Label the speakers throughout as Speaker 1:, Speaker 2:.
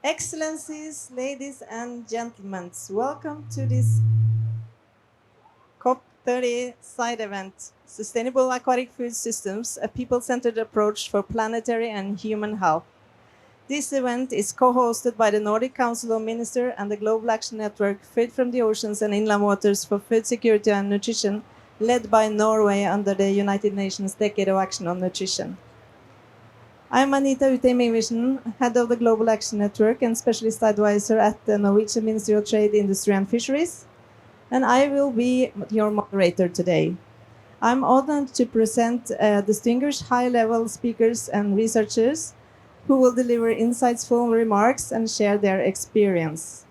Speaker 1: Excellencies, ladies and gentlemen, welcome to this COP30 side event, Sustainable Aquatic Food Systems, a people-centered approach for planetary and human health. This event is co-hosted by the Nordic Council of Ministers and the Global Action Network, Food from the Oceans and Inland Waters for Food Security and Nutrition, led by Norway under the United Nations Decade of Action on Nutrition. I'm Anita Uteim, head of the Global Action Network and specialist advisor at the Norwegian Ministry of Trade, Industry and Fisheries, and I will be your moderator today. I'm honored to present distinguished high-level speakers and researchers who will deliver insightful remarks and share their experience.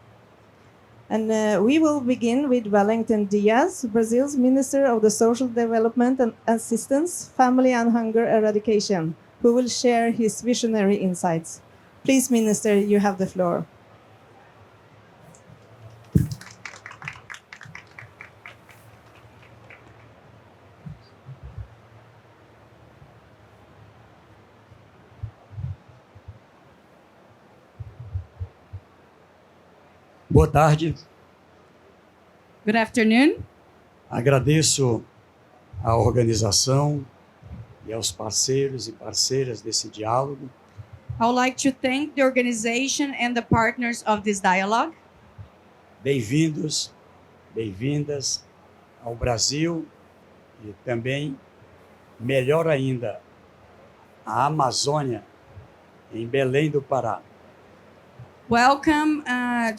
Speaker 1: And we will begin with Wellington Diaz, Brazil's Minister of the Social Development and Assistance, Family and Hunger Eradication, who will share his visionary insights. Please, Minister, you have the floor.
Speaker 2: Boa tarde.
Speaker 3: Good afternoon.
Speaker 2: Agradeço à organização e aos parceiros e parceiras desse diálogo.
Speaker 3: I would like to thank the organization and the partners of this dialogue.
Speaker 2: Bem-vindos, bem-vindas ao Brasil e também, melhor ainda, à Amazônia, em Belém do Pará.
Speaker 3: Welcome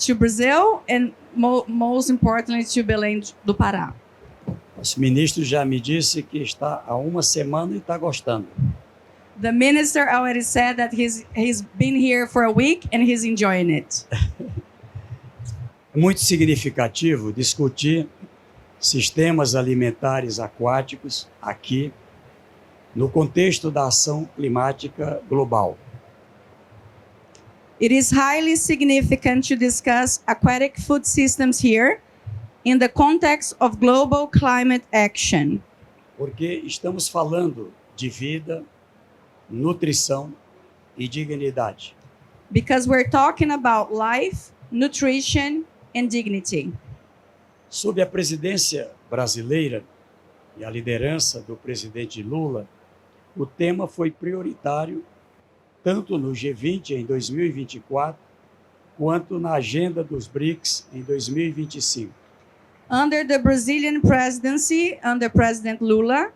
Speaker 3: to Brazil and most importantly to Belém do Pará.
Speaker 2: Nosso ministro já me disse que está há uma semana e está gostando.
Speaker 3: The minister already said that he's been here for a week and he's enjoying it.
Speaker 2: É muito significativo discutir sistemas alimentares aquáticos aqui, no contexto da ação climática global.
Speaker 3: It is highly significant to discuss aquatic food systems here in the context of global climate action.
Speaker 2: Porque estamos falando de vida, nutrição e dignidade.
Speaker 3: Because we're talking about life, nutrition, and dignity.
Speaker 2: Sob a presidência brasileira e a liderança do presidente Lula, o tema foi prioritário tanto no G20 em 2024, quanto na agenda dos BRICS em 2025.
Speaker 3: Under the Brazilian presidency, under President Lula,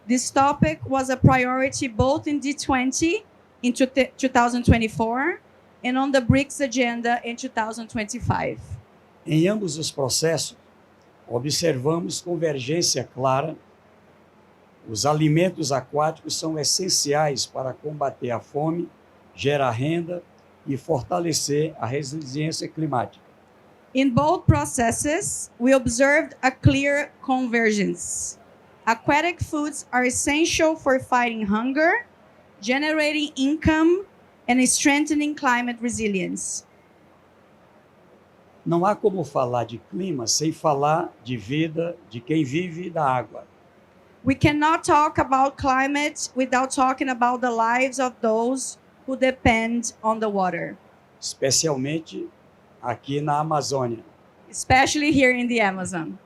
Speaker 3: this topic was a priority both in G20 in 2024 and on the BRICS agenda in 2025.
Speaker 2: Em ambos os processos, observamos convergência clara. Os alimentos aquáticos são essenciais para combater a fome, gerar renda e fortalecer a resiliência climática.
Speaker 3: In both processes, we observed a clear convergence. Aquatic foods are essential for fighting hunger, generating income, and strengthening climate resilience.
Speaker 2: Não há como falar de clima sem falar de vida de quem vive da água.
Speaker 3: We cannot talk about climate without talking about the lives of those who depend on the water.
Speaker 2: Especialmente aqui na Amazônia.
Speaker 3: Especially here in the Amazon.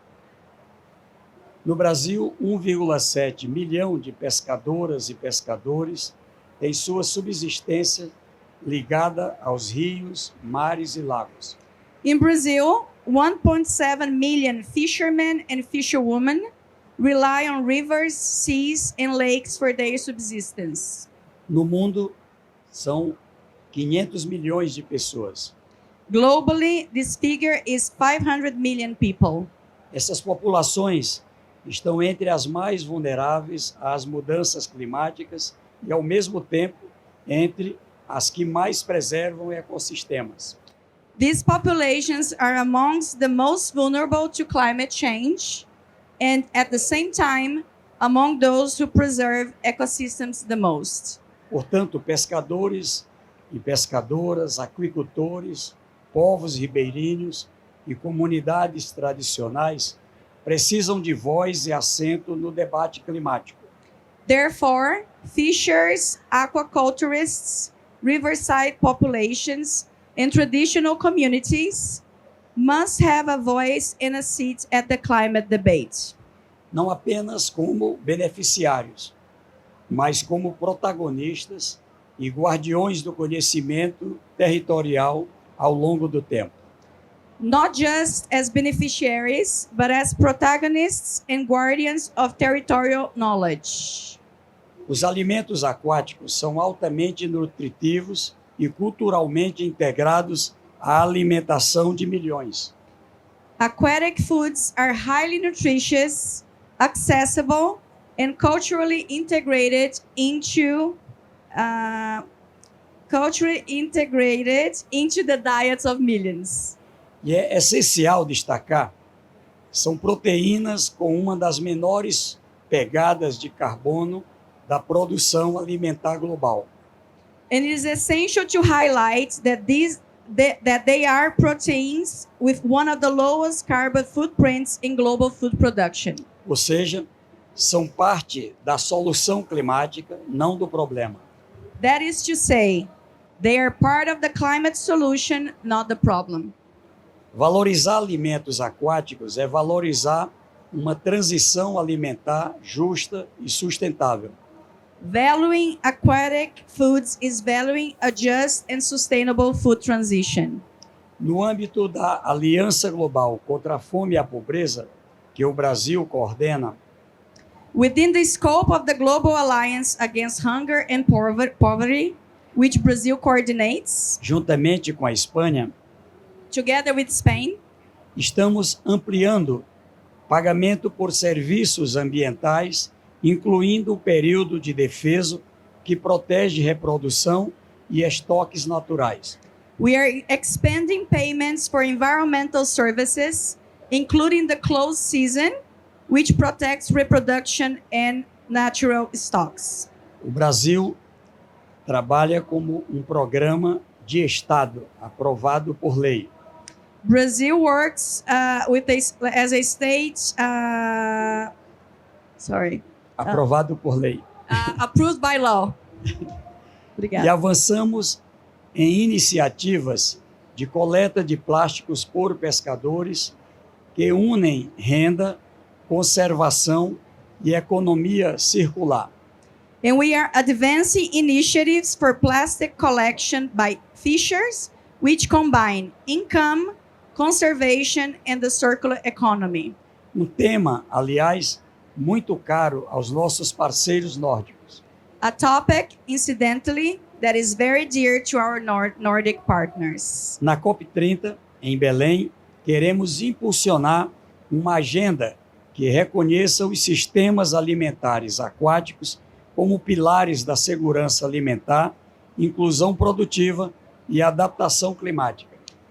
Speaker 2: No Brasil, 1,7 milhão de pescadoras e pescadores têm sua subsistência ligada aos rios, mares e lagos.
Speaker 3: In Brazil, 1.7 million fishermen and fisherwomen rely on rivers, seas, and lakes for their subsistence.
Speaker 2: No mundo, são 500 milhões de pessoas.
Speaker 3: Globally, this figure is 500 million people.
Speaker 2: Essas populações estão entre as mais vulneráveis às mudanças climáticas e, ao mesmo tempo, entre as que mais preservam ecossistemas.
Speaker 3: These populations are amongst the most vulnerable to climate change, and at the same time, among those who preserve ecosystems the most.
Speaker 2: Portanto, pescadores e pescadoras, aquicultores, povos ribeirinhos e comunidades tradicionais precisam de voz e assento no debate climático.
Speaker 3: Therefore, fishers, aquaculturists, riverside populations, and traditional communities must have a voice and a seat at the climate debate.
Speaker 2: Não apenas como beneficiários, mas como protagonistas e guardiões do conhecimento territorial ao longo do tempo.
Speaker 3: Not just as beneficiaries, but as protagonists and guardians of territorial knowledge.
Speaker 2: Os alimentos aquáticos são altamente nutritivos e culturalmente integrados à alimentação de milhões.
Speaker 3: Aquatic foods are highly nutritious, accessible, and culturally integrated into the diets of millions.
Speaker 2: E é essencial destacar, são proteínas com uma das menores pegadas de carbono da produção alimentar global.
Speaker 3: And it is essential to highlight that they are proteins with one of the lowest carbon footprints in global food production.
Speaker 2: Ou seja, são parte da solução climática, não do problema.
Speaker 3: That is to say, they are part of the climate solution, not the problem.
Speaker 2: Valorizar alimentos aquáticos é valorizar uma transição alimentar justa e sustentável.
Speaker 3: Valuing aquatic foods is valuing a just and sustainable food transition.
Speaker 2: No âmbito da Aliança Global contra a Fome e a Pobreza, que o Brasil coordena,
Speaker 3: Within the scope of the Global Alliance Against Hunger and Poverty, which Brazil coordinates,
Speaker 2: juntamente com a Espanha,
Speaker 3: together with Spain,
Speaker 2: estamos ampliando pagamento por serviços ambientais, incluindo o período de defeso que protege reprodução e estoques naturais.
Speaker 3: we are expanding payments for environmental services, including the closed season, which protects reproduction and natural stocks.
Speaker 2: O Brasil trabalha como um programa de Estado aprovado por lei.
Speaker 3: Brazil works as a state,
Speaker 2: Aprovado por lei.
Speaker 3: approved by law.
Speaker 2: E
Speaker 3: Obrigada.
Speaker 2: avançamos em iniciativas de coleta de plásticos por pescadores que unem renda, conservação e economia circular.
Speaker 3: And we are advancing initiatives for plastic collection by fishers, which combine income, conservation, and the circular economy.
Speaker 2: Um tema, aliás, muito caro aos nossos parceiros nórdicos.
Speaker 3: A topic, incidentally, that is very dear to our Nordic partners.
Speaker 2: Na COP30, em Belém, queremos impulsionar uma agenda que reconheça os sistemas alimentares aquáticos como pilares da segurança alimentar, inclusão produtiva e adaptação climática.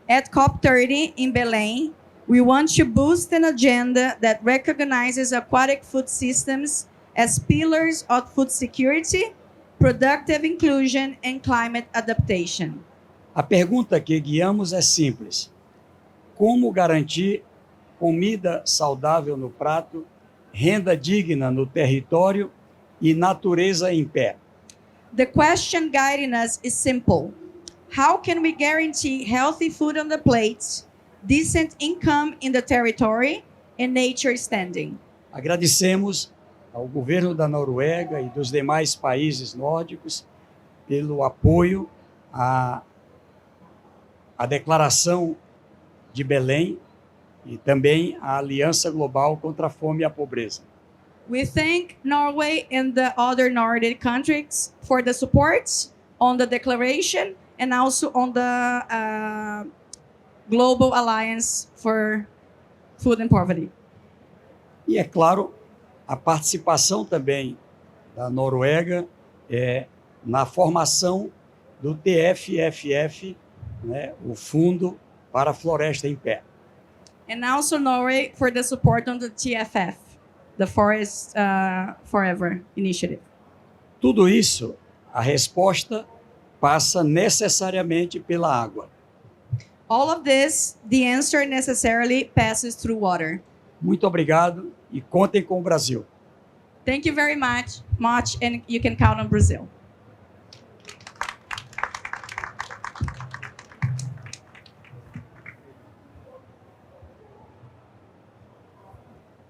Speaker 3: At COP30 in Belém, we want to boost an agenda that recognizes aquatic food systems as pillars of food security, productive inclusion, and climate adaptation.
Speaker 2: A pergunta que guiamos é simples: como garantir comida saudável no prato, renda digna no território e natureza em pé?
Speaker 3: The question guiding us is simple. How can we guarantee healthy food on the plate, decent income in the territory, and nature standing?
Speaker 2: Agradecemos ao governo da Noruega e dos demais países nórdicos pelo apoio à Declaração de Belém e também à Aliança Global contra a Fome e a Pobreza.
Speaker 3: We thank Norway and the other Nordic countries for the support on the declaration and also on the Global Alliance for Food and Poverty.
Speaker 2: E, é claro, a participação também da Noruega na formação do TFFF, né, o Fundo para a Floresta em Pé.
Speaker 3: And also Norway for the support on the TFF, the Forest Forever Initiative.
Speaker 2: Tudo isso, a resposta passa necessariamente pela água.
Speaker 3: All of this, the answer necessarily passes through water.
Speaker 2: Muito obrigado e contem com o Brasil.
Speaker 3: Thank you very much, and you can count on Brazil.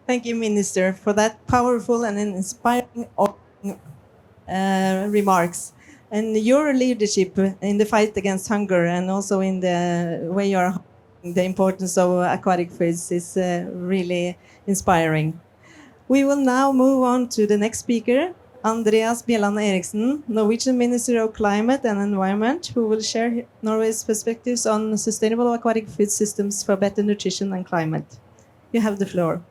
Speaker 1: Thank you, Minister, for that powerful and inspiring remarks. And your leadership in the fight against hunger and also in the way you're the importance of aquatic foods is really inspiring. We will now move on to the next speaker, Andreas Bjelland Eriksen, Norwegian Minister of Climate and Environment, who will share Norway's perspectives on sustainable aquatic food systems for better nutrition and climate. You have the floor.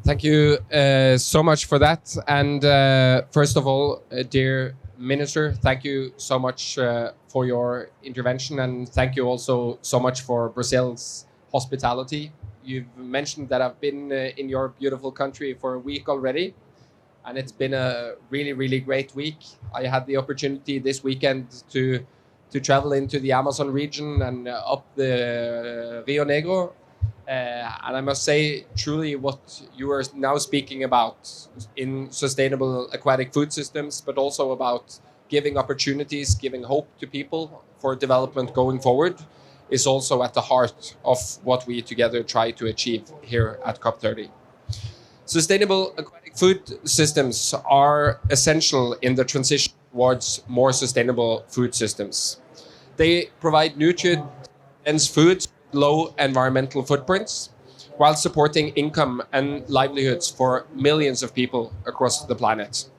Speaker 4: Thank you so much for that. And first of all, dear Minister, thank you so much for your intervention, and thank you also so much for Brazil's hospitality. You've mentioned that I've been in your beautiful country for a week already, and it's been a really, really great week. I had the opportunity this weekend to travel into the Amazon region and up the Rio Negro. And I must say, truly, what you are now speaking about in sustainable aquatic food systems, but also about giving opportunities, giving hope to people for development going forward, is also at the heart of what we together try to achieve here at COP30. Sustainable aquatic food systems are essential in the transition towards more sustainable food systems. They provide nutrient-dense foods, low environmental footprints, while supporting income and livelihoods for millions of people across the planet.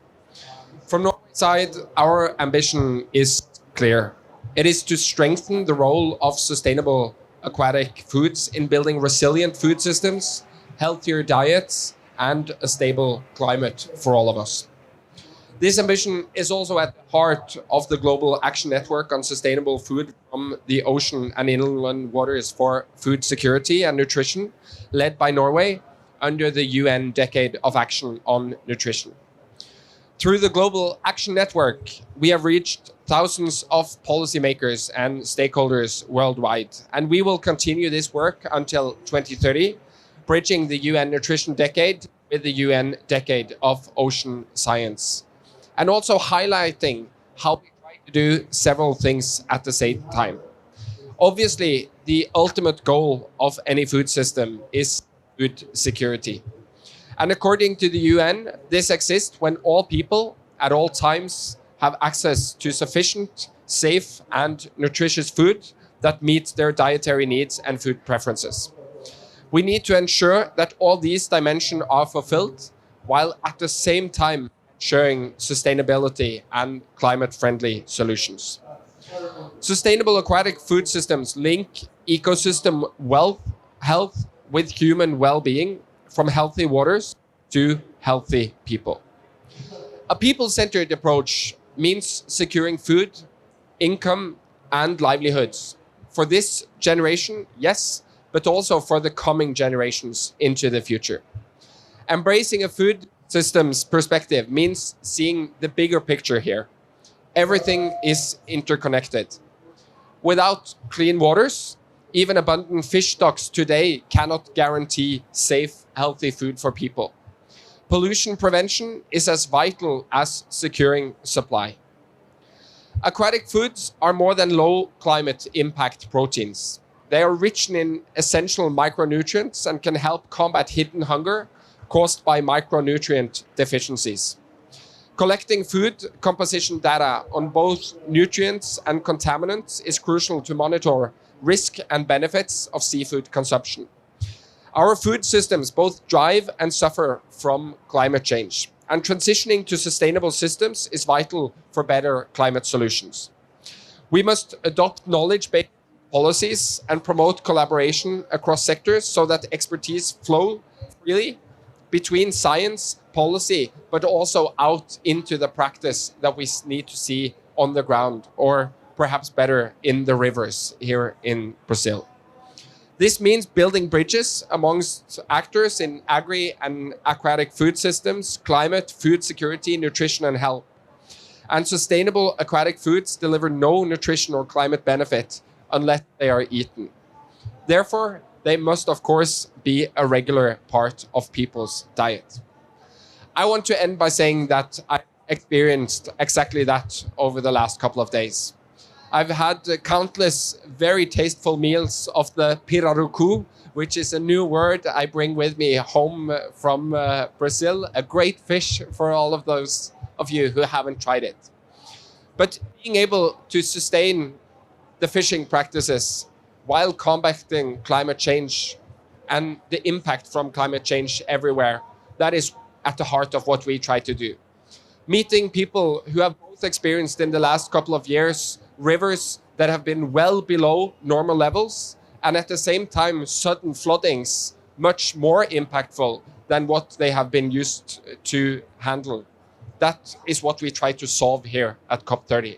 Speaker 4: From Norway's side, our ambition is clear. It is to strengthen the role of sustainable aquatic foods in building resilient food systems, healthier diets, and a stable climate for all of us. This ambition is also at the heart of the Global Action Network on Sustainable Food from the Ocean and Inland Waters for Food Security and Nutrition, led by Norway under the UN Decade of Action on Nutrition. Through the Global Action Network, we have reached thousands of policymakers and stakeholders worldwide, and we will continue this work until 2030, bridging the UN Nutrition Decade with the UN Decade of Ocean Science, and also highlighting how we try to do several things at the same time. Obviously, the ultimate goal of any food system is food security. And according to the UN, this exists when all people at all times have access to sufficient, safe, and nutritious food that meets their dietary needs and food preferences. We need to ensure that all these dimensions are fulfilled, while at the same time ensuring sustainability and climate-friendly solutions. Sustainable aquatic food systems link ecosystem health with human well-being, from healthy waters to healthy people. A people-centered approach means securing food, income, and livelihoods for this generation, yes, but also for the coming generations into the future. Embracing a food systems perspective means seeing the bigger picture here. Everything is interconnected. Without clean waters, even abundant fish stocks today cannot guarantee safe, healthy food for people. Pollution prevention is as vital as securing supply. Aquatic foods are more than low climate impact proteins. They are rich in essential micronutrients and can help combat hidden hunger caused by micronutrient deficiencies. Collecting food composition data on both nutrients and contaminants is crucial to monitor risk and benefits of seafood consumption. Our food systems both drive and suffer from climate change, and transitioning to sustainable systems is vital for better climate solutions. We must adopt knowledge-based policies and promote collaboration across sectors so that expertise flow freely between science, policy, but also out into the practice that we need to see on the ground, or perhaps better in the rivers here in Brazil. This means building bridges amongst actors in agri and aquatic food systems, climate, food security, nutrition, and health. And sustainable aquatic foods deliver no nutrition or climate benefit unless they are eaten. Therefore, they must, of course, be a regular part of people's diet. I want to end by saying that I experienced exactly that over the last couple of days. I've had countless very tasteful meals of the pirarucu, which is a new word I bring with me home from Brazil, a great fish for all of those of you who haven't tried it. But being able to sustain the fishing practices while combating climate change and the impact from climate change everywhere, that is at the heart of what we try to do. Meeting people who have both experienced in the last couple of years rivers that have been well below normal levels, and at the same time sudden floodings much more impactful than what they have been used to handle. That is what we try to solve here at COP30.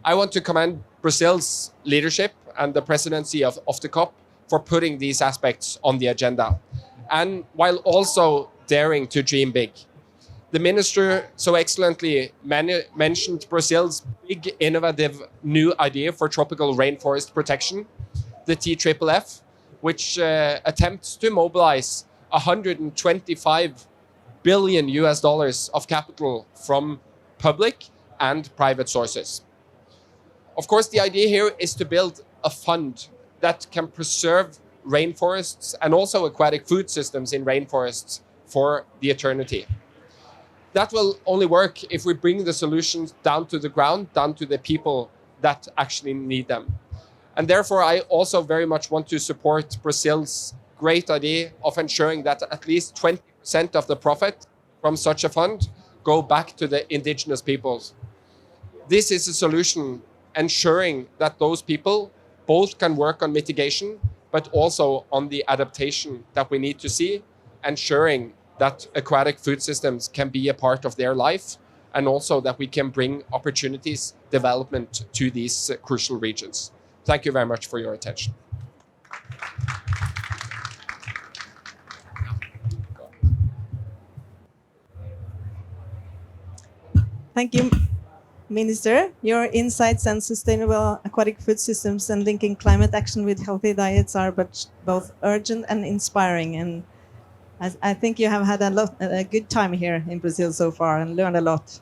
Speaker 4: I want to commend Brazil's leadership and the presidency of the COP for putting these aspects on the agenda, and while also daring to dream big. The minister so excellently mentioned Brazil's big innovative new idea for tropical rainforest protection, the TFFF, which attempts to mobilize 125 billion US dollars of capital from public and private sources. Of course, the idea here is to build a fund that can preserve rainforests and also aquatic food systems in rainforests for the eternity. That will only work if we bring the solutions down to the ground, down to the people that actually need them. And therefore, I also very much want to support Brazil's great idea of ensuring that at least 20% of the profit from such a fund go back to the indigenous peoples. This is a solution ensuring that those people both can work on mitigation, but also on the adaptation that we need to see, ensuring that aquatic food systems can be a part of their life, and also that we can bring opportunities, development to these crucial regions. Thank you very much for your attention.
Speaker 1: Thank you, Minister. Your insights on sustainable aquatic food systems and linking climate action with healthy diets are both urgent and inspiring. And I think you have had a good time here in Brazil so far and learned a lot.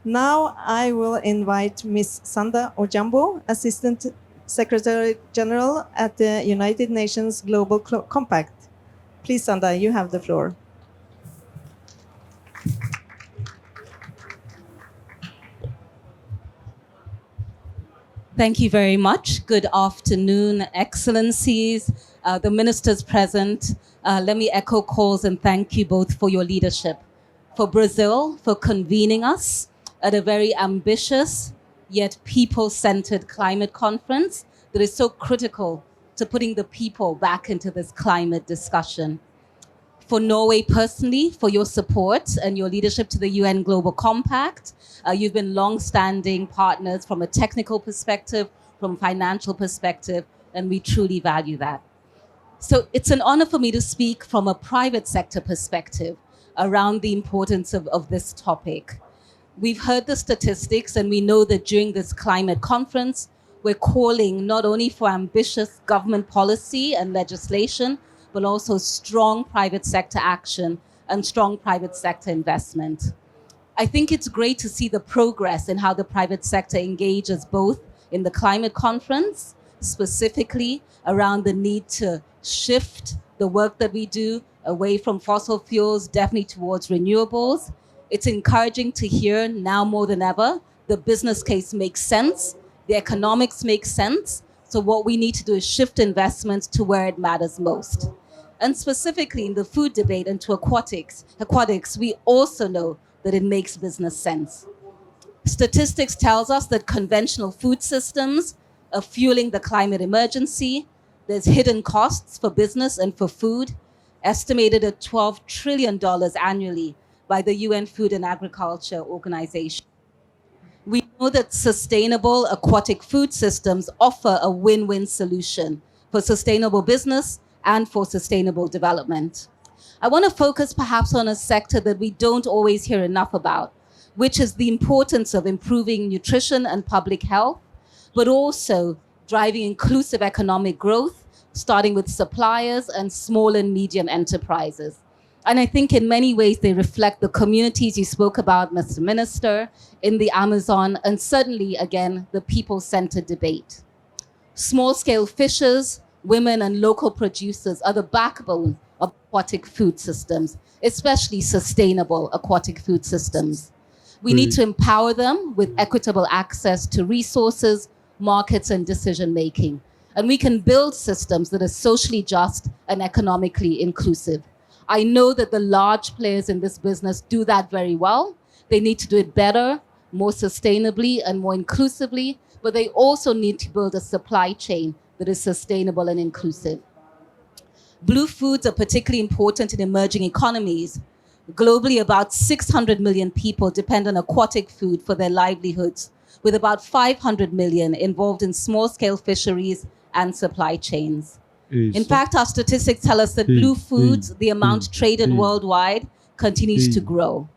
Speaker 1: Now I will invite Ms. Sanda Ojambo, Assistant Secretary General at the United Nations Global Compact. Please, Sanda, you have the floor.
Speaker 5: Thank you very much. Good afternoon, Excellencies, the ministers present. Let me echo calls and thank you both for your leadership. For Brazil, for convening us at a very ambitious yet people-centered climate conference that is so critical to putting the people back into this climate discussion. For Norway personally, for your support and your leadership to the UN Global Compact. You've been long-standing partners from a technical perspective, from a financial perspective, and we truly value that. So it's an honor for me to speak from a private sector perspective around the importance of this topic. We've heard the statistics, and we know that during this climate conference, we're calling not only for ambitious government policy and legislation, but also strong private sector action and strong private sector investment. I think it's great to see the progress in how the private sector engages both in the climate conference, specifically around the need to shift the work that we do away from fossil fuels, definitely towards renewables. It's encouraging to hear now more than ever, the business case makes sense, the economics make sense. So what we need to do is shift investments to where it matters most. And specifically in the food debate and to aquatics, we also know that it makes business sense. Statistics tells us that conventional food systems are fueling the climate emergency. There's hidden costs for business and for food, estimated at $12 trillion annually by the UN Food and Agriculture Organization. We know that sustainable aquatic food systems offer a win-win solution for sustainable business and for sustainable development. I want to focus perhaps on a sector that we don't always hear enough about, which is the importance of improving nutrition and public health, but also driving inclusive economic growth, starting with suppliers and small and medium enterprises. And I think in many ways they reflect the communities you spoke about, Mr. Minister, in the Amazon, and certainly, again, the people-centered debate. Small-scale fishers, women, and local producers are the backbone of aquatic food systems, especially sustainable aquatic food systems. We need to empower them with equitable access to resources, markets, and decision-making. And we can build systems that are socially just and economically inclusive. I know that the large players in this business do that very well. They need to do it better, more sustainably, and more inclusively, but they also need to build a supply chain that is sustainable and inclusive. Blue foods are particularly important in emerging economies. Globally, about 600 million people depend on aquatic food for their livelihoods, with about 500 million involved in small-scale fisheries and supply chains. In fact, our statistics tell us that blue foods, the amount traded worldwide, continues to grow.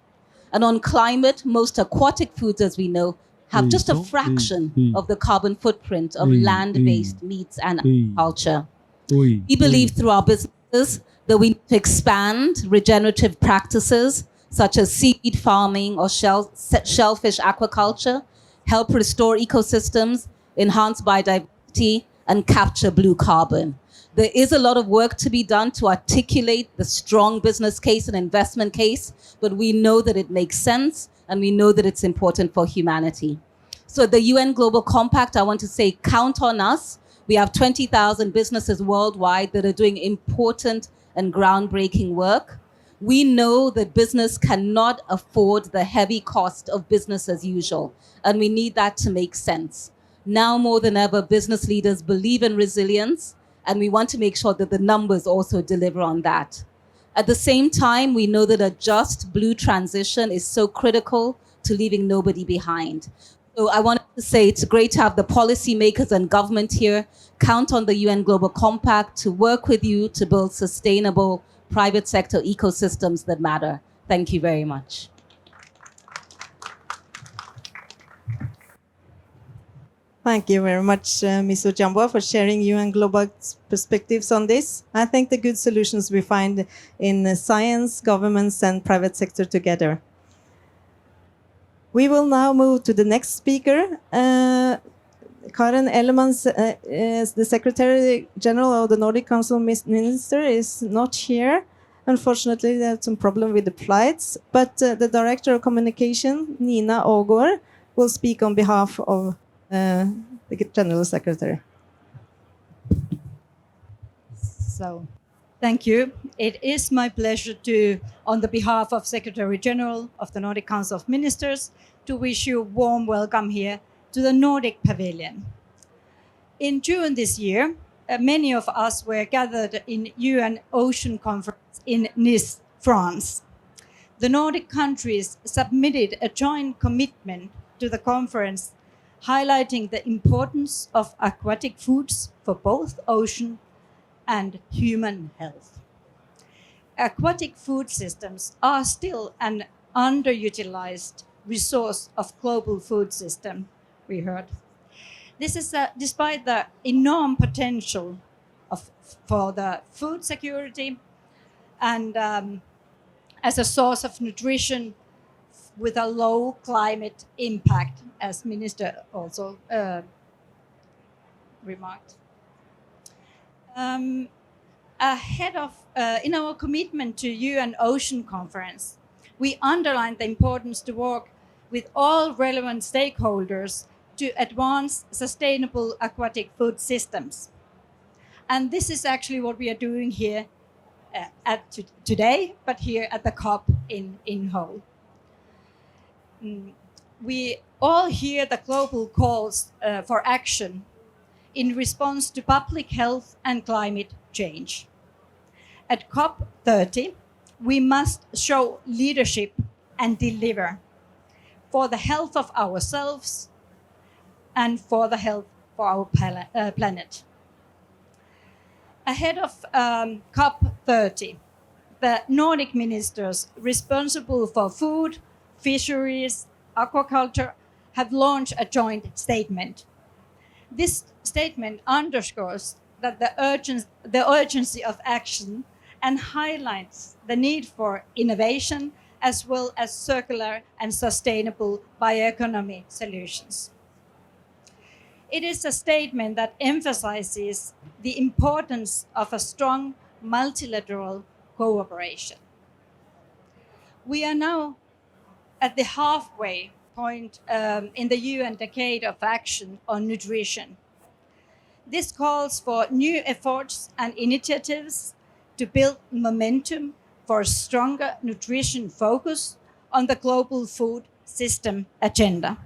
Speaker 5: And on climate, most aquatic foods, as we know, have just a fraction of the carbon footprint of land-based meats and agriculture. We believe through our businesses that we need to expand regenerative practices such as seaweed farming or shellfish aquaculture, help restore ecosystems, enhance biodiversity, and capture blue carbon. There is a lot of work to be done to articulate the strong business case and investment case, but we know that it makes sense and we know that it's important for humanity. So the UN Global Compact, I want to say, count on us. We have 20,000 businesses worldwide that are doing important and groundbreaking work. We know that business cannot afford the heavy cost of business as usual, and we need that to make sense. Now more than ever, business leaders believe in resilience, and we want to make sure that the numbers also deliver on that. At the same time, we know that a just blue transition is so critical to leaving nobody behind. So I wanted to say it's great to have the policymakers and government here. Count on the UN Global Compact to work with you to build sustainable private sector ecosystems that matter. Thank you very much.
Speaker 1: Thank you very much, Ms. Ojambwa, for sharing UN Global perspectives on this. I think the good solutions we find in science, governments, and private sector together. We will now move to the next speaker. Karen Ellemans, the Secretary General of the Nordic Council Minister, is not here. Unfortunately, there's some problem with the flights, but the Director of Communication, Nina Ågård, will speak on behalf of the General Secretary.
Speaker 6: So, thank you. It is my pleasure to, on the behalf of Secretary General of the Nordic Council of Ministers, to wish you a warm welcome here to the Nordic Pavilion. In June this year, many of us were gathered in UN Ocean Conference in Nice, France. The Nordic countries submitted a joint commitment to the conference highlighting the importance of aquatic foods for both ocean and human health. Aquatic food systems are still an underutilized resource of global food system, we heard. This is despite the enormous potential for the food security and as a source of nutrition with a low climate impact, as Minister also remarked. Ahead of, in our commitment to UN Ocean Conference, we underlined the importance to work with all relevant stakeholders to advance sustainable aquatic food systems. And this is actually what we are doing here today, but here at the COP in Hull. We all hear the global calls for action in response to public health and climate change. At COP30, we must show leadership and deliver for the health of ourselves and for the health for our planet. Ahead of COP30, the Nordic ministers responsible for food, fisheries, aquaculture have launched a joint statement. This statement underscores that the urgency of action and highlights the need for innovation as well as circular and sustainable bioeconomy solutions. It is a statement that emphasizes the importance of a strong multilateral cooperation. We are now at the halfway point in the UN Decade of Action on Nutrition. This calls for new efforts and initiatives to build momentum for stronger nutrition focus on the global food system agenda.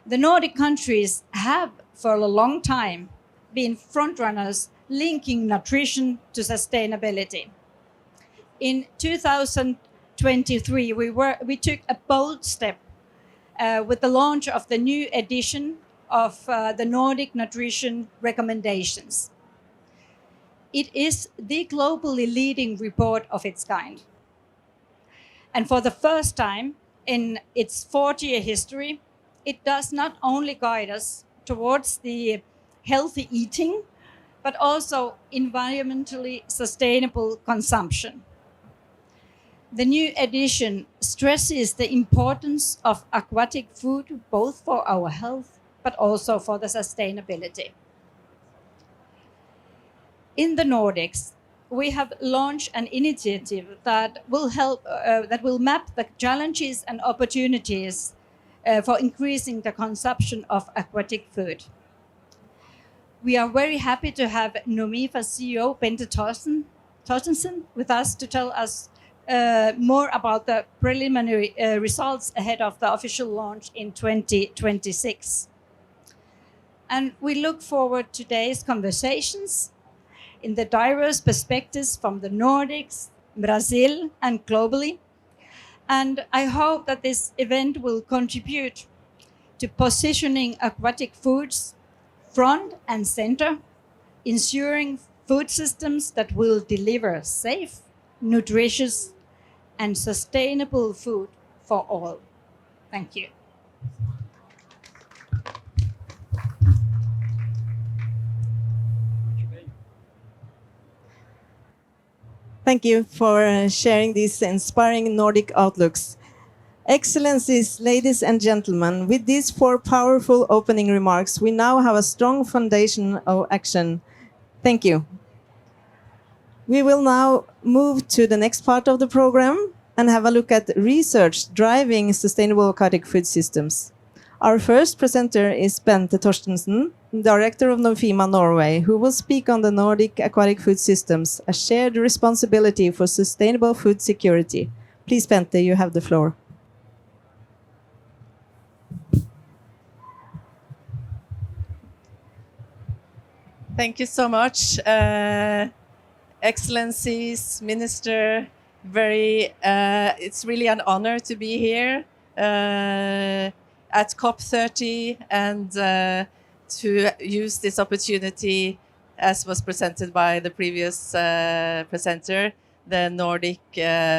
Speaker 6: The Nordic countries have for a long time been frontrunners linking nutrition to sustainability. In 2023, we took a bold step with the launch of the new edition of the Nordic Nutrition Recommendations. It is the globally leading report of its kind. And for the first time in its 40-year history, it does not only guide us towards the healthy eating, but also environmentally sustainable consumption. The new edition stresses the importance of aquatic food, both for our health, but also for the sustainability. In the Nordics, we have launched an initiative that will map the challenges and opportunities for increasing the consumption of aquatic food. We are very happy to have Nomifa CEO Bente Torstensen with us to tell us more about the preliminary results ahead of the official launch in 2026. And we look forward to today's conversations in the diverse perspectives from the Nordics, Brazil, and globally. And I hope that this event will contribute to positioning aquatic foods front and center, ensuring food systems that will deliver safe, nutritious, and sustainable food for all. Thank you.
Speaker 1: Thank you for sharing these inspiring Nordic outlooks. Excellencies, ladies and gentlemen, with these 4 powerful opening remarks, we now have a strong foundation of action. Thank you. We will now move to the next part of the program and have a look at research driving sustainable aquatic food systems. Our first presenter is Bente Torstensen, Director of Nofima Norway, who will speak on the Nordic aquatic food systems, a shared responsibility for sustainable food security. Please, Bente, you have the floor.
Speaker 7: Thank you so much, Excellencies, Minister. It's really an honor to be here at COP30 and to use this opportunity, as was presented by the previous presenter, the Nordic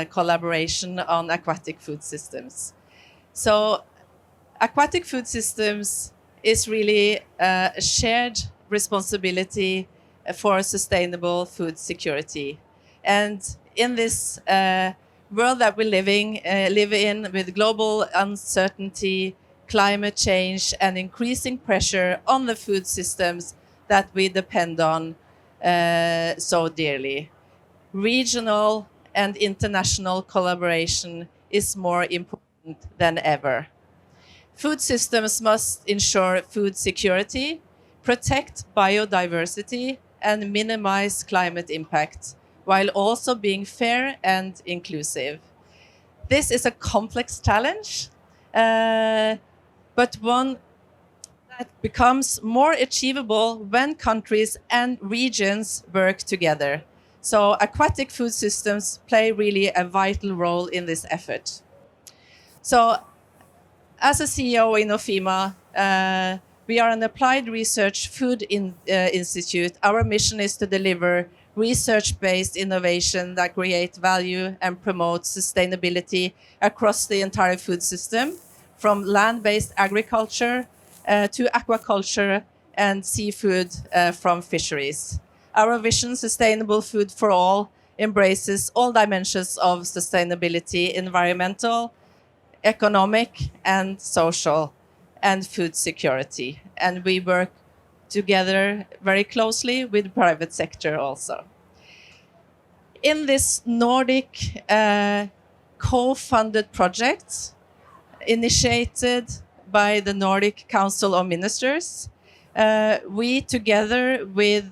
Speaker 7: collaboration on aquatic food systems. So, aquatic food systems is really a shared responsibility for sustainable food security. And in this world that we live in with global uncertainty, climate change, and increasing pressure on the food systems that we depend on so dearly, regional and international collaboration is more important than ever. Food systems must ensure food security, protect biodiversity, and minimize climate impact, while also being fair and inclusive. This is a complex challenge, but one that becomes more achievable when countries and regions work together. So aquatic food systems play really a vital role in this effort. So as a CEO in Nofima, we are an applied research food institute. Our mission is to deliver research-based innovation that create value and promote sustainability across the entire food system, from land-based agriculture to aquaculture and seafood from fisheries. Our vision, Sustainable Food for All, embraces all dimensions of sustainability: environmental, economic, and social, and food security. And we work together very closely with the private sector also. In this Nordic co-funded project, initiated by the Nordic Council of Ministers, we, together with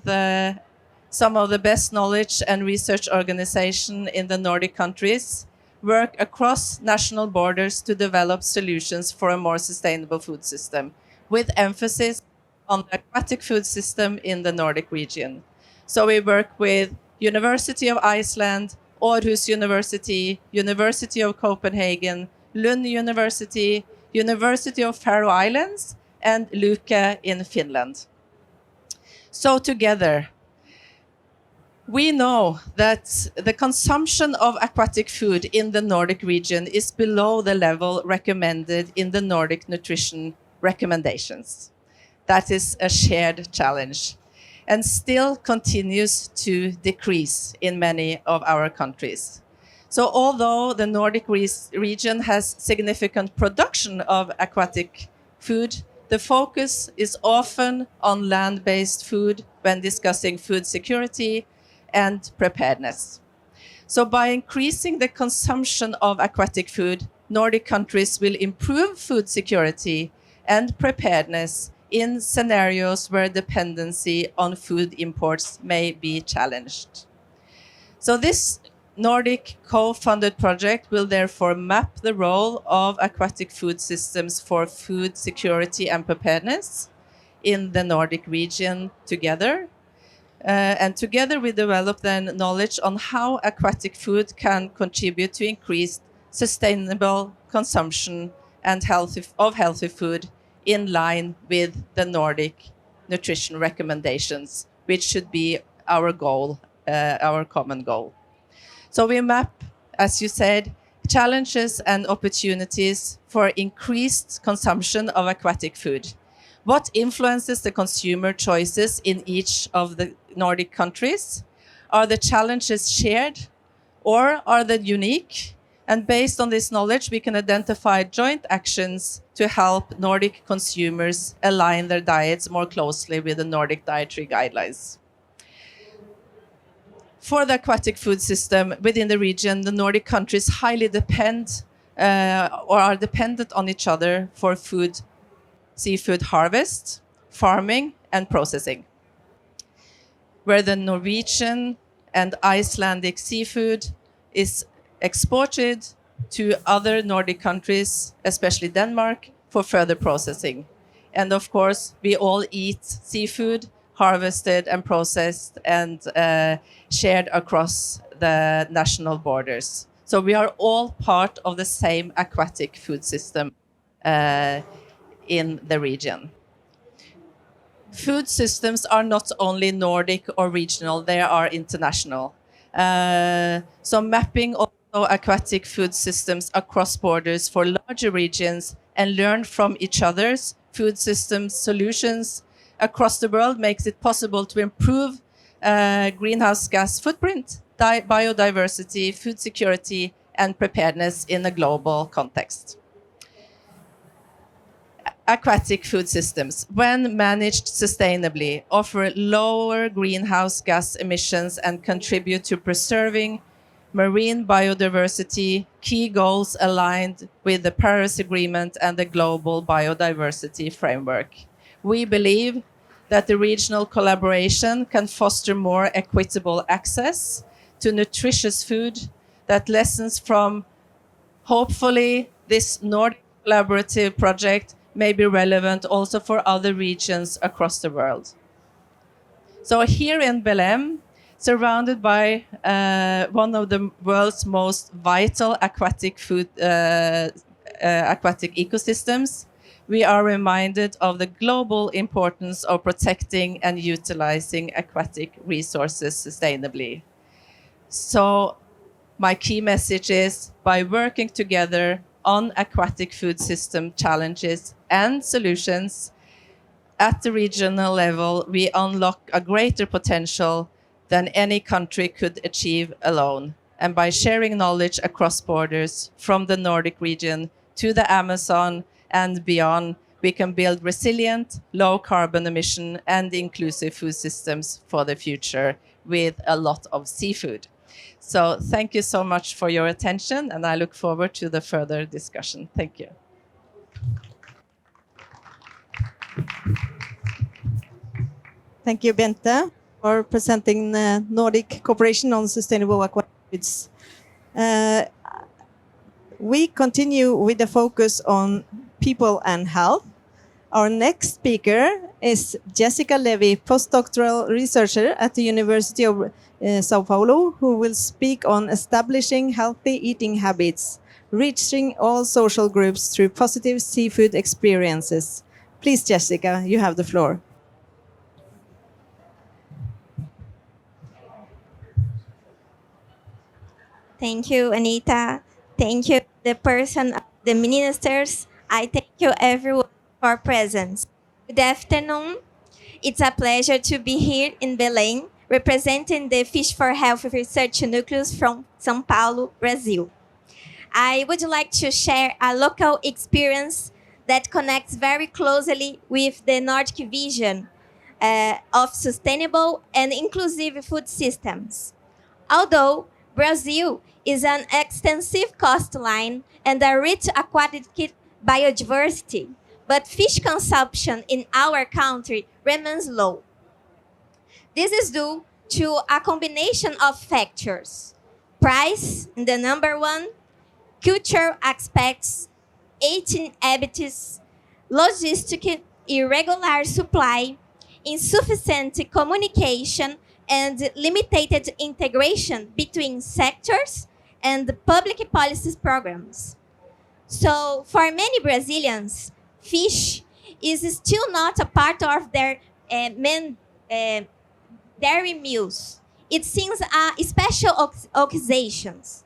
Speaker 7: some of the best knowledge and research organizations in the Nordic countries, work across national borders to develop solutions for a more sustainable food system, with emphasis on the aquatic food system in the Nordic region. So we work with University of Iceland, Aarhus University, University of Copenhagen, Lund University, University of Faroe Islands, and Luke in Finland. So together, we know that the consumption of aquatic food in the Nordic region is below the level recommended in the Nordic nutrition recommendations. That is a shared challenge, and still continues to decrease in many of our countries. So although the Nordic region has significant production of aquatic food, the focus is often on land-based food when discussing food security and preparedness. So by increasing the consumption of aquatic food, Nordic countries will improve food security and preparedness in scenarios where dependency on food imports may be challenged. So this Nordic co-funded project will therefore map the role of aquatic food systems for food security and preparedness in the Nordic region together. And together we develop then knowledge on how aquatic food can contribute to increased sustainable consumption and healthy food in line with the Nordic nutrition recommendations, which should be our goal, our common goal. So we map, as you said, challenges and opportunities for increased consumption of aquatic food. What influences the consumer choices in each of the Nordic countries? Are the challenges shared or are they unique? And based on this knowledge, we can identify joint actions to help Nordic consumers align their diets more closely with the Nordic dietary guidelines. For the aquatic food system within the region, the Nordic countries highly depend or are dependent on each other for seafood harvest, farming, and processing, where the Norwegian and Icelandic seafood is exported to other Nordic countries, especially Denmark, for further processing. And of course, we all eat seafood harvested and processed and shared across the national borders. So we are all part of the same aquatic food system in the region. Food systems are not only Nordic or regional, they are international. So mapping also aquatic food systems across borders for larger regions and learn from each other's food systems solutions across the world makes it possible to improve greenhouse gas footprint, biodiversity, food security, and preparedness in a global context. Aquatic food systems, when managed sustainably, offer lower greenhouse gas emissions and contribute to preserving marine biodiversity, key goals aligned with the Paris Agreement and the Global Biodiversity Framework. We believe that the regional collaboration can foster more equitable access to nutritious food, that lessons from, hopefully, this Nordic collaborative project may be relevant also for other regions across the world. So here in Belém, surrounded by one of the world's most vital aquatic ecosystems, we are reminded of the global importance of protecting and utilizing aquatic resources sustainably. So my key message is, by working together on aquatic food system challenges and solutions at the regional level, we unlock a greater potential than any country could achieve alone. And by sharing knowledge across borders from the Nordic region to the Amazon and beyond, we can build resilient, low carbon emission and inclusive food systems for the future with a lot of seafood. So thank you so much for your attention, and I look forward to the further discussion. Thank you.
Speaker 1: Thank you, Bente, for presenting the Nordic Cooperation on Sustainable Aquatic Foods. We continue with the focus on people and health. Our next speaker is Jessica Levy, postdoctoral researcher at the University of Sao Paulo, who will speak on establishing healthy eating habits, reaching all social groups through positive seafood experiences. Please, Jessica, you have the floor.
Speaker 8: Thank you, Anita. Thank you, the person, the ministers. I thank you, everyone, for presence. Good afternoon. It's a pleasure to be here in Belém, representing the Fish for Health Research Nucleus from São Paulo, Brazil. I would like to share a local experience that connects very closely with the Nordic vision of sustainable and inclusive food systems. Although Brazil is an extensive coastline and a rich aquatic biodiversity, but fish consumption in our country remains low. This is due to a combination of factors: price, the number one, cultural aspects, eating habits, logistic irregular supply, insufficient communication, and limited integration between sectors and public policy programs. So, for many Brazilians, fish is still not a part of their main dairy meals. It seems special occasions.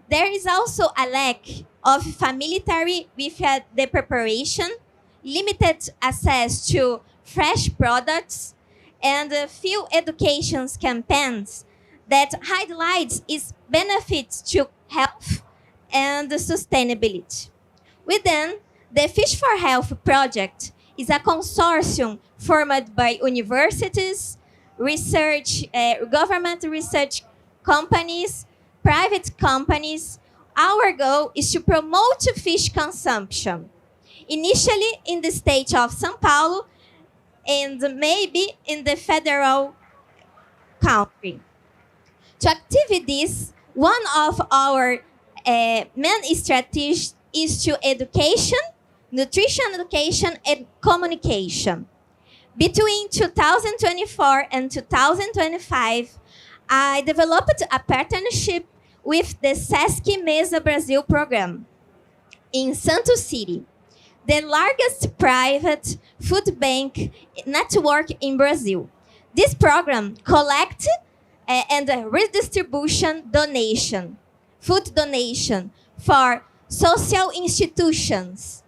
Speaker 8: There is also a lack of familiarity with the preparation, limited access to fresh products, and few education campaigns that highlights its benefits to health and sustainability. Within the Fish for Health project is a consortium formed by universities, government research companies, private companies. Our goal is to promote fish consumption, initially in the state of São Paulo and maybe in the federal country. To achieve this, one of our main strategies is to education, nutrition education, and communication. Between 2024 and 2025, I developed a partnership with the SESC Mesa Brasil program in Santos City, the largest private food bank network in Brazil. This program collects and redistribution donation, food donation for social institutions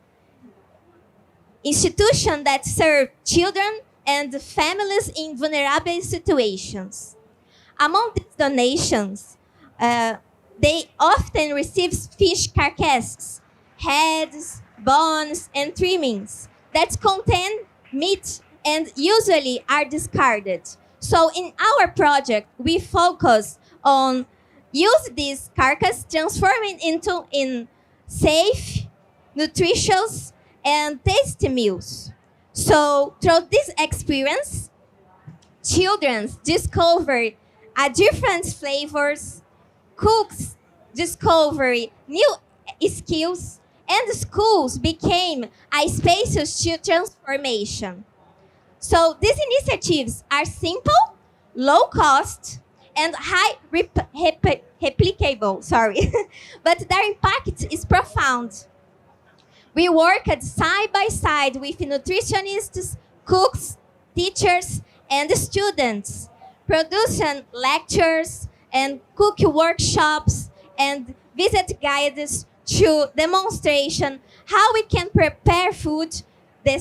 Speaker 8: that serve children and families in vulnerable situations. Among these donations, they often receive fish carcasses, heads, bones, and trimmings that contain meat and usually are discarded. So in our project, we focus on use these carcass, transforming into safe, nutritious, and tasty meals. So through this experience, children discover different flavors, cooks discover new skills, and schools became a space to transformation. So these initiatives are simple, low cost, and high replicable, but their impact is profound. We worked side by side with nutritionists, cooks, teachers, and students, producing lectures and cook workshops and visit guides to demonstration how we can prepare food the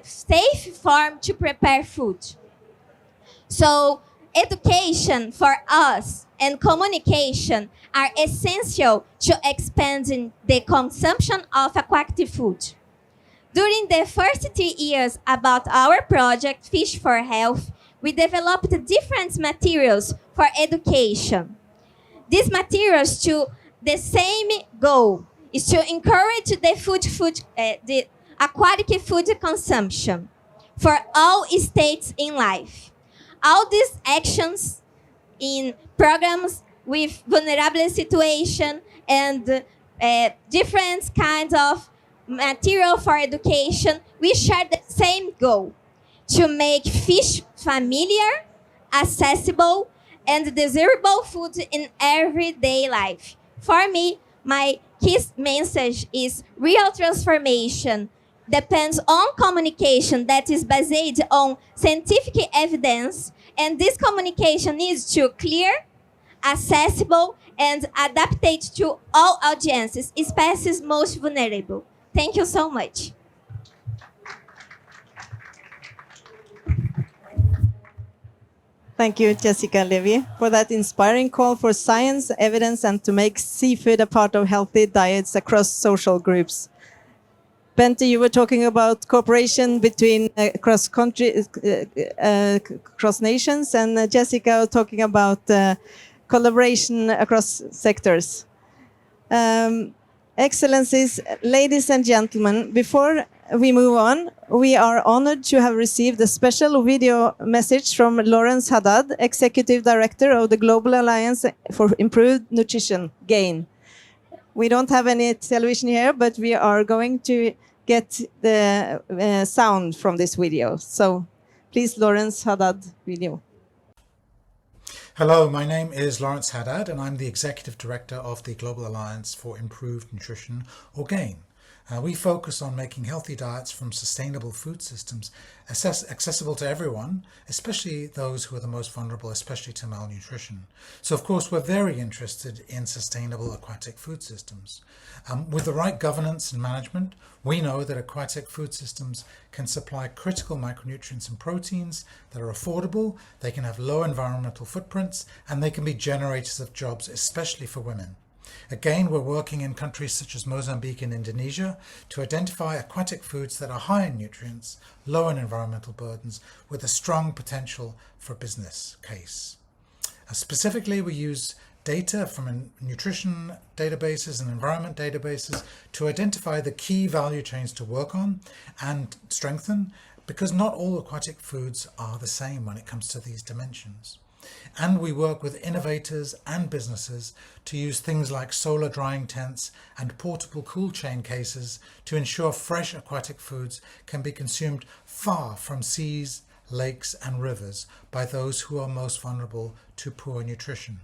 Speaker 8: safe form to prepare food. So Education for us and communication are essential to expanding the consumption of aquatic food. During the first 3 years about our project Fish for Health, we developed different materials for education. These materials to the same goal is to encourage the aquatic food consumption for all states in life. All these actions in programs with vulnerable situation and different kinds of material for education, we share the same goal: to make fish familiar, accessible, and desirable food in everyday life. For me, my key message is real transformation depends on communication that is based on scientific evidence, and this communication needs to clear, accessible, and adapted to all audiences, especially most vulnerable. Thank you so much.
Speaker 1: Thank you, Jessica Levy, for that inspiring call for science, evidence, and to make seafood a part of healthy diets across social groups. Bente, you were talking about cooperation between across countries, across nations, and Jessica was talking about collaboration across sectors. Excellencies, ladies and gentlemen, before we move on, we are honored to have received a special video message from Lawrence Haddad, Executive Director of the Global Alliance for Improved Nutrition, GAIN. We don't have any television here, but we are going to get the sound from this video. So please, Lawrence Haddad, video.
Speaker 9: Hello, my name is Lawrence Haddad and I'm the Executive Director of the Global Alliance for Improved Nutrition, or GAIN. We focus on making healthy diets from sustainable food systems accessible to everyone, especially those who are the most vulnerable, especially to malnutrition. So of course we're very interested in sustainable aquatic food systems. With the right governance and management, we know that aquatic food systems can supply critical micronutrients and proteins that are affordable, they can have low environmental footprints, and they can be generators of jobs, especially for women. Again, we're working in countries such as Mozambique and Indonesia to identify aquatic foods that are high in nutrients, low in environmental burdens, with a strong potential for a business case. Specifically, we use data from nutrition databases and environment databases to identify the key value chains to work on and strengthen, because not all aquatic foods are the same when it comes to these dimensions. And we work with innovators and businesses to use things like solar drying tents and portable cool chain cases to ensure fresh aquatic foods can be consumed far from seas, lakes and rivers by those who are most vulnerable to poor nutrition.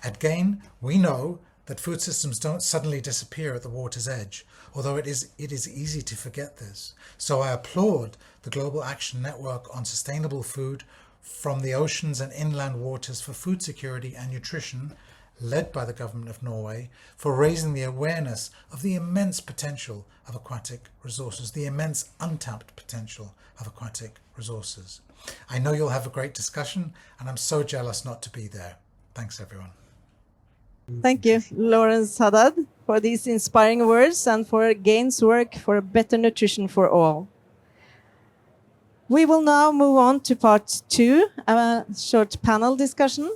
Speaker 9: At GAIN, we know that food systems don't suddenly disappear at the water's edge, although it is easy to forget this. So I applaud the Global Action Network on Sustainable Food from the Oceans and Inland Waters for Food Security and Nutrition, led by the Government of Norway, for raising the awareness of the immense potential of aquatic resources, the immense untapped potential of aquatic resources. I know you'll have a great discussion, and I'm so jealous not to be there. Thanks, everyone.
Speaker 1: Thank you, Lawrence Haddad, for these inspiring words and for GAIN's work for better nutrition for all. We will now move on to part 2, a short panel discussion.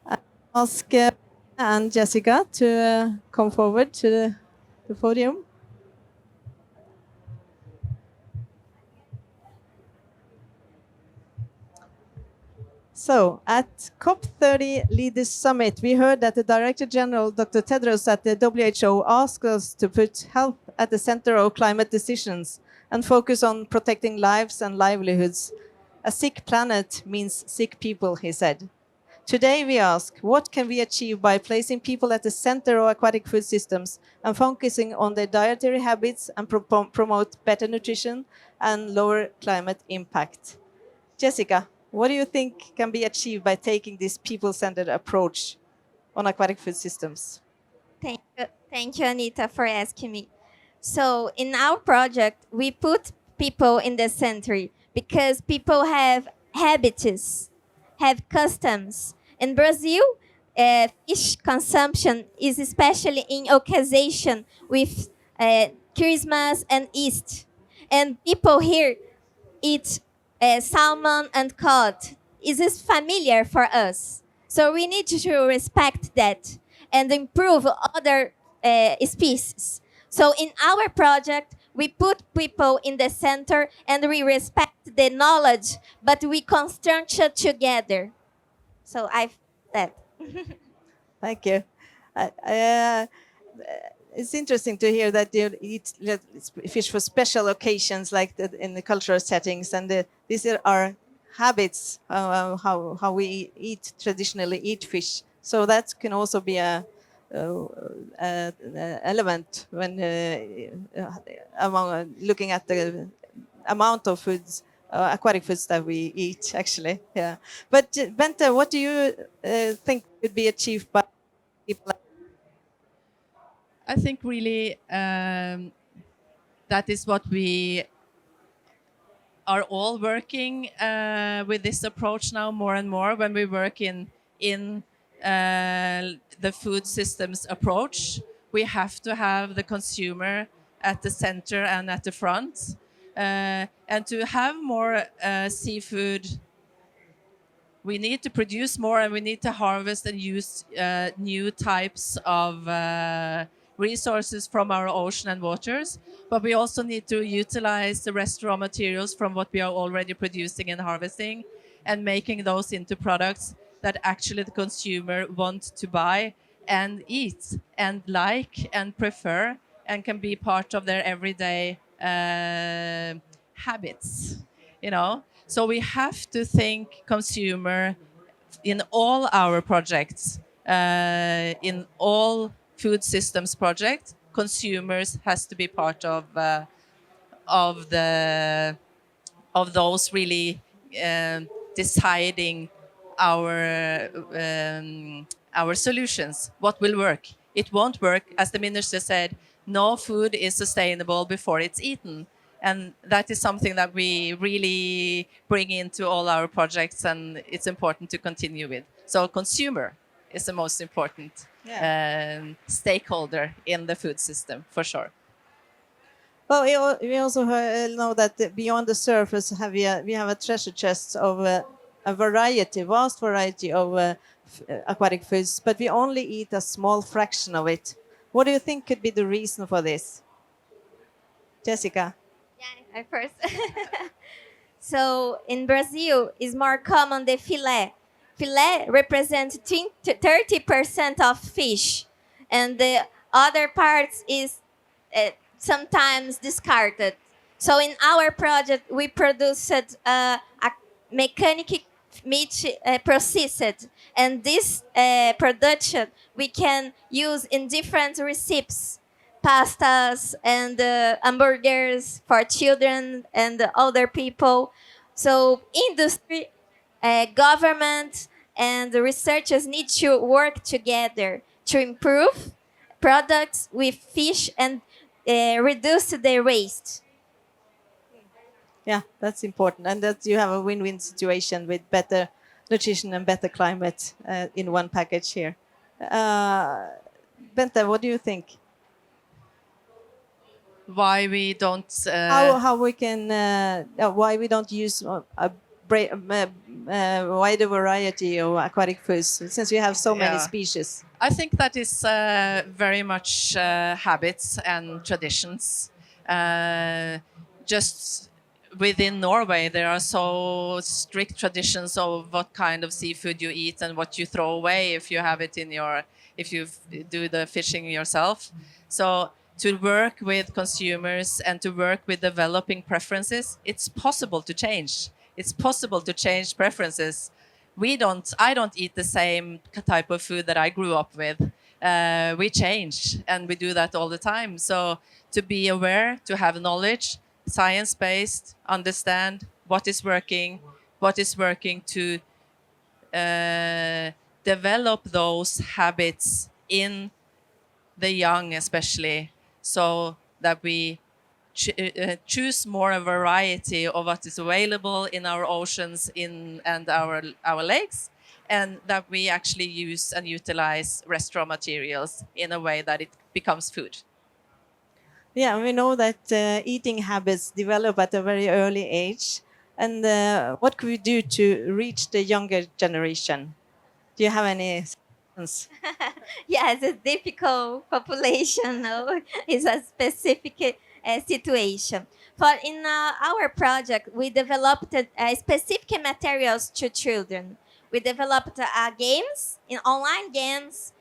Speaker 1: I ask and Jessica to come forward to the podium. So, at COP30 Leaders Summit, we heard that the Director General, Dr. Tedros at the WHO, asked us to put health at the center of climate decisions and focus on protecting lives and livelihoods. A sick planet means sick people, he said. Today we ask, what can we achieve by placing people at the center of aquatic food systems and focusing on their dietary habits and promote better nutrition and lower climate impact? Jessica, what do you think can be achieved by taking this people-centered approach on aquatic food systems?
Speaker 8: Thank you, Anita, for asking me. So in our project, we put people in the center because people have habits have customs. In Brazil, fish consumption is especially in occasion with Christmas and Easter. And people here eat salmon and cod. Is this familiar for us? So we need to respect that and improve other species. So in our project, we put people in the center and we respect the knowledge, but we construct it together. So I've that.
Speaker 1: Thank you. It's interesting to hear that you eat fish for special occasions, like in the cultural settings, and these are our habits, how we traditionally eat fish. So that can also be a element when among looking at the amount of foods, aquatic foods that we eat, actually. Yeah. But Bente, what do you think could be achieved by people?
Speaker 7: I think really that is what we are all working with this approach now more and more when we work in the food systems approach. We have to have the consumer at the center and at the front. And to have more seafood, we need to produce more and we need to harvest and use new types of resources from our ocean and waters. But we also need to utilize the rest raw materials from what we are already producing and harvesting and making those into products that actually the consumer wants to buy and eat and like and prefer and can be part of their everyday habits, you know. So we have to think consumer in all our projects, in all food systems projects. Consumers has to be part of the of those really deciding our solutions. What will work? It won't work, as the minister said. No food is sustainable before it's eaten. And that is something that we really bring into all our projects, and it's important to continue with. So consumer is the most important stakeholder in the food system, for sure.
Speaker 1: Well, we also know that beyond the surface, we have a treasure chest of a vast variety of aquatic foods, but we only eat a small fraction of it. What do you think could be the reason for this? Jessica?
Speaker 8: Yeah, I first. So in Brazil, it's more common the fillet. Fillet represents 30% of fish, and the other parts is sometimes discarded. So in our project, we produced a mechanic meat processed, and this production we can use in different recipes, pastas and hamburgers for children and other people. So industry, government, and the researchers need to work together to improve products with fish and reduce the waste.
Speaker 1: Yeah, that's important, and that you have a win-win situation with better nutrition and better climate in one package here. Bente, what do you think?
Speaker 7: Why we don't
Speaker 1: How we can why we don't use a wider variety of aquatic foods since we have so many species?
Speaker 7: I think that is very much habits and traditions. Just within Norway, there are so strict traditions of what kind of seafood you eat and what you throw away if you have it if you do the fishing yourself. So to work with consumers and to work with developing preferences, it's possible to change. It's possible to change preferences. I don't eat the same type of food that I grew up with. We change, and we do that all the time. So to be aware, to have knowledge, science-based, understand what is working to develop those habits in the young especially, so that we choose more a variety of what is available in our oceans and our lakes, and that we actually use and utilize restaurant materials in a way that it becomes food.
Speaker 1: Yeah, we know that eating habits develop at a very early age. And what could we do to reach the younger generation? Do you have any suggestions?
Speaker 8: Yes, a difficult population. No? It's a specific situation. But in our project, we developed specific materials to children. We developed games, in online games,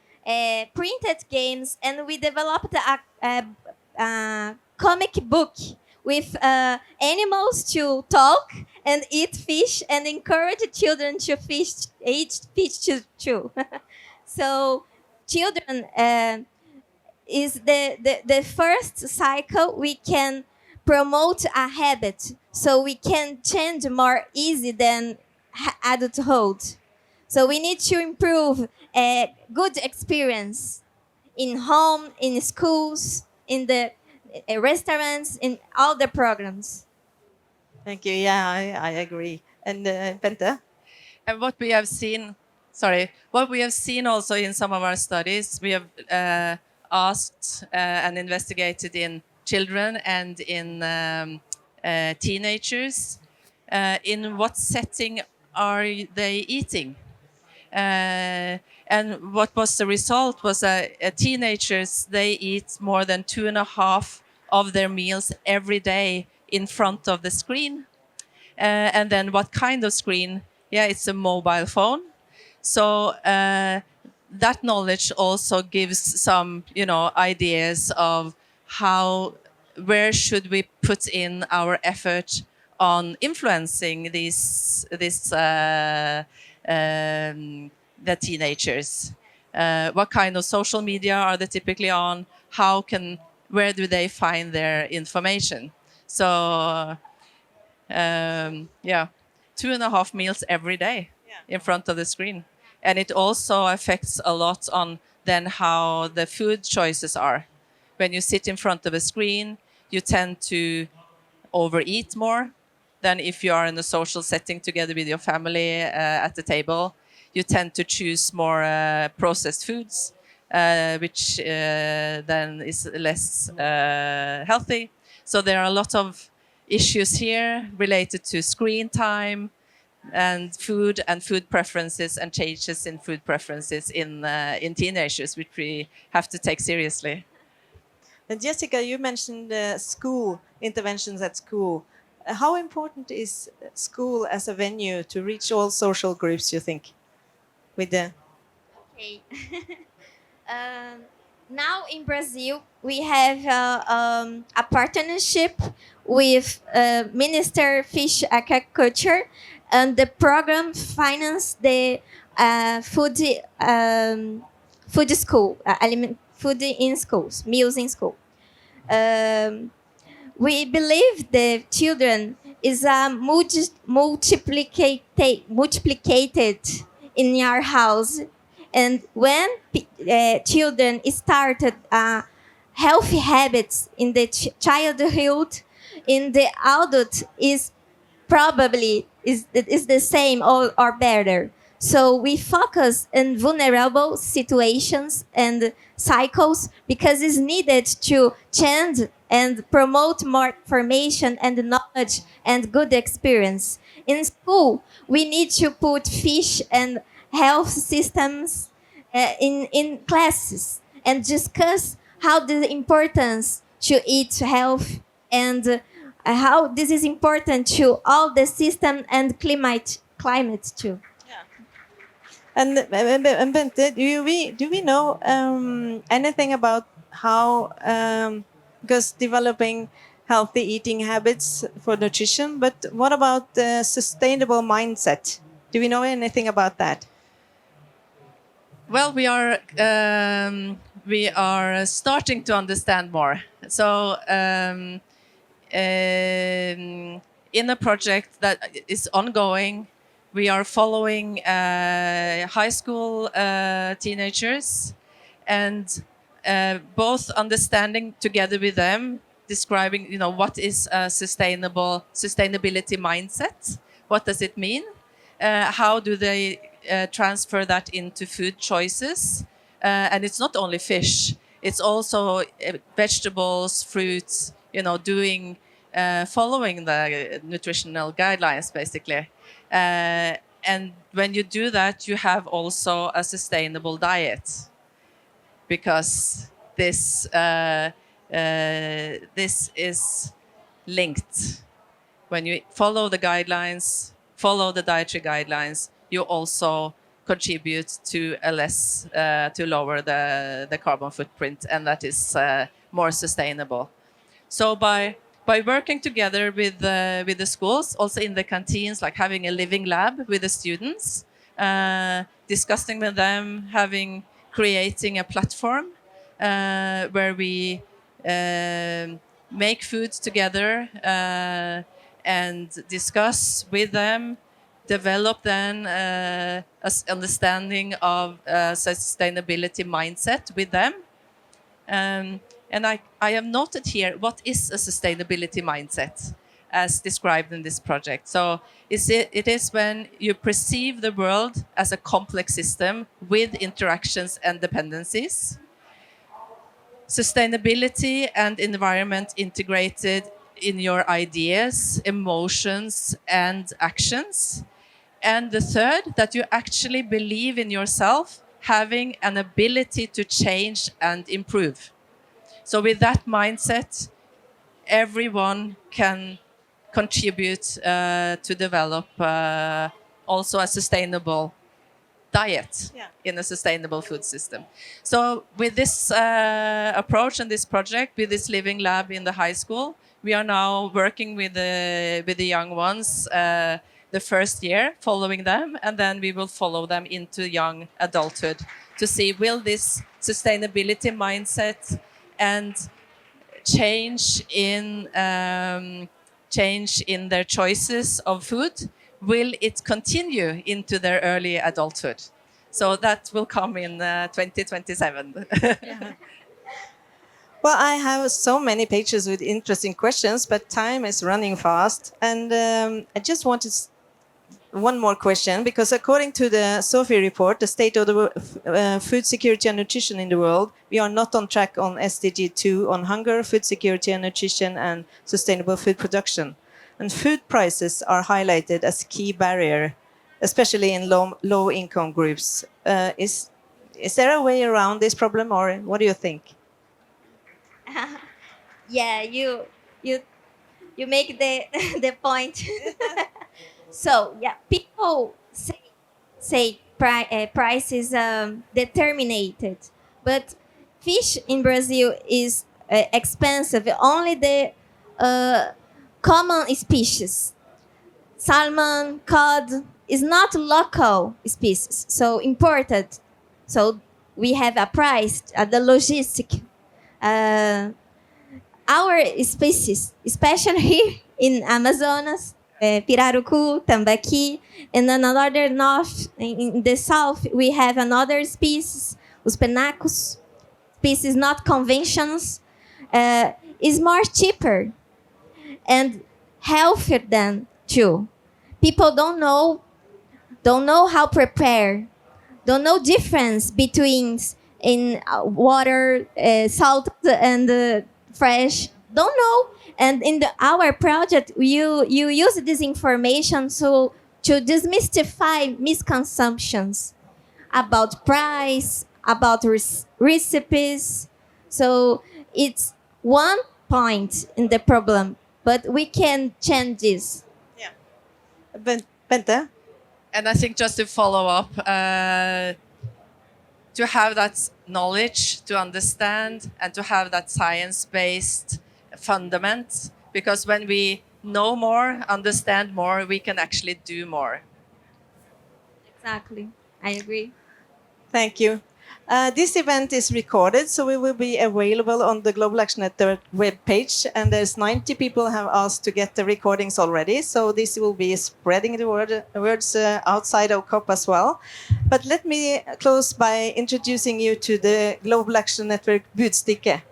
Speaker 8: printed games, and we developed a comic book with animals to talk and eat fish and encourage children to eat fish too. So children is the first cycle we can promote a habit so we can change more easy than adulthood. So we need to improve a good experience in home, in schools, in the restaurants, in all the programs.
Speaker 1: Thank you. Yeah, I agree. And Bente?
Speaker 7: And what we have seen, what we have seen also in some of our studies, we have asked and investigated in children and in teenagers, in what setting are they eating? And what was the result was teenagers, they eat more than 2.5 of their meals every day in front of the screen. And then what kind of screen? Yeah, it's a mobile phone. So that knowledge also gives some, ideas of where should we put in our effort on influencing the teenagers. What kind of social media are they typically on? Where do they find their information? So, 2.5 meals every day in front of the screen. And it also affects a lot on then how the food choices are. When you sit in front of a screen, you tend to overeat more than if you are in a social setting together with your family at the table. You tend to choose more processed foods, which then is less healthy. So there are a lot of issues here related to screen time and food preferences and changes in food preferences in teenagers, which we have to take seriously.
Speaker 1: And Jessica, you mentioned school interventions at school. How important is school as a venue to reach all social groups, you think? With the
Speaker 8: Okay. Now in Brazil, we have a partnership with Minister Fish Aquaculture, and the program finance the food school, food in schools, meals in school. We believe the children is a multiplicated in our house, and when children started healthy habits in the childhood, in the adult is probably is the same or better. So we focus on vulnerable situations and cycles because it's needed to change and promote more information and knowledge and good experience. In school, we need to put fish and health systems in classes and discuss how the importance to eat health and how this is important to all the system and climate too.
Speaker 1: and Bente, do we know anything about how because developing healthy eating habits for nutrition, but what about the sustainable mindset? Do we know anything about that?
Speaker 7: Well, we are starting to understand more. So in a project that is ongoing, we are following high school teenagers and both understanding together with them describing, what is a sustainability mindset? What does it mean? How do they transfer that into food choices? And it's not only fish; it's also vegetables, fruits. Doing following the nutritional guidelines, basically. And when you do that, you have also a sustainable diet, because this is linked. When you follow the guidelines, follow the dietary guidelines, you also contribute to to lower the carbon footprint, and that is more sustainable. So by working together with the schools, also in the canteens, like having a living lab with the students, discussing with them, creating a platform where we make food together and discuss with them, develop then a understanding of sustainability mindset with them. And I have noted here what is a sustainability mindset as described in this project. So it is when you perceive the world as a complex system with interactions and dependencies. Sustainability and environment integrated in your ideas, emotions, and actions. And the third, that you actually believe in yourself, having an ability to change and improve. So with that mindset, everyone can contribute to develop also a sustainable diet in a sustainable food system. So with this approach and this project, with this living lab in the high school, we are now working with the young ones the first year, following them, and then we will follow them into young adulthood to see, will this sustainability mindset and change in their choices of food, will it continue into their early adulthood? So that will come in 2027.
Speaker 1: Well, I have so many pages with interesting questions, but time is running fast. And I just wanted one more question, because according to the SOFI report, the state of the food security and nutrition in the world, we are not on track on SDG 2 on hunger, food security and nutrition, and sustainable food production. And food prices are highlighted as key barrier, especially in low income groups. Is there a way around this problem, or what do you think?
Speaker 8: Yeah, you make the the point. So yeah, people say price is determined, but fish in Brazil is expensive. Only the common species, salmon, cod, is not local species, so imported. So we have a price, the logistic. Our species, especially here in Amazonas, Pirarucu, Tambaqui, and another north, in the south, we have another species, os penacos, species not conventions, is more cheaper and healthier than too. People don't know how prepare, don't know difference between in water, salt and fresh. Don't know. And in our project, you use this information to demystify misconceptions about price, about recipes. So it's one point in the problem, but we can change this.
Speaker 1: Yeah. Bente?
Speaker 7: And I think, just to follow up, to have that knowledge, to understand, and to have that science-based fundament, because when we know more, understand more, we can actually do more.
Speaker 8: Exactly. I agree.
Speaker 1: Thank you. This event is recorded, so it will be available on the Global Action Network webpage. And there's 90 people have asked to get the recordings already, so this will be spreading the words outside of COP as well. But let me close by introducing you to the Global Action Network budstikke.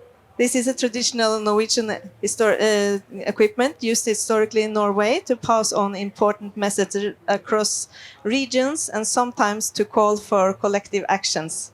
Speaker 1: This is a traditional Norwegian equipment used historically in Norway to pass on important messages across regions and sometimes to call for collective actions.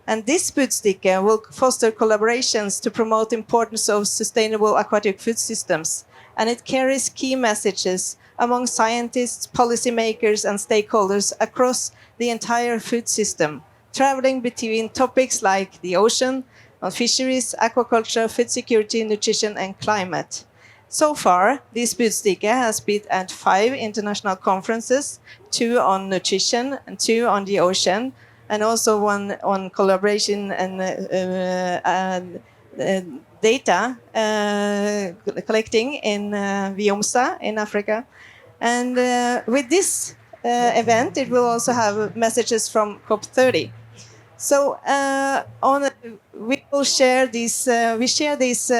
Speaker 1: And this budstikke will foster collaborations to promote the importance of sustainable aquatic food systems. And it carries key messages among scientists, policymakers, and stakeholders across the entire food system, traveling between topics like the ocean, on fisheries, aquaculture, food security, nutrition, and climate. So far, this budstikke has been at 5 international conferences, 2 on nutrition and 2 on the ocean, and also 1 on collaboration and data collecting in Viomsa in Africa. And with this event, it will also have messages from COP30. So we will share these. We share these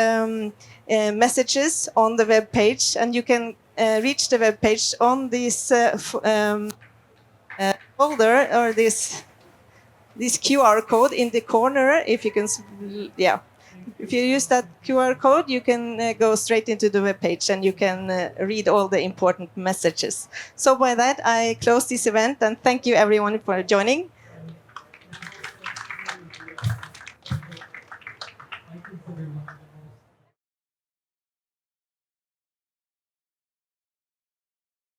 Speaker 1: messages on the web page, and you can reach the web page on this folder or this QR code in the corner. If you can, yeah. If you use that QR code, you can go straight into the web page and you can read all the important messages. So by that, I close this event and thank you everyone for joining.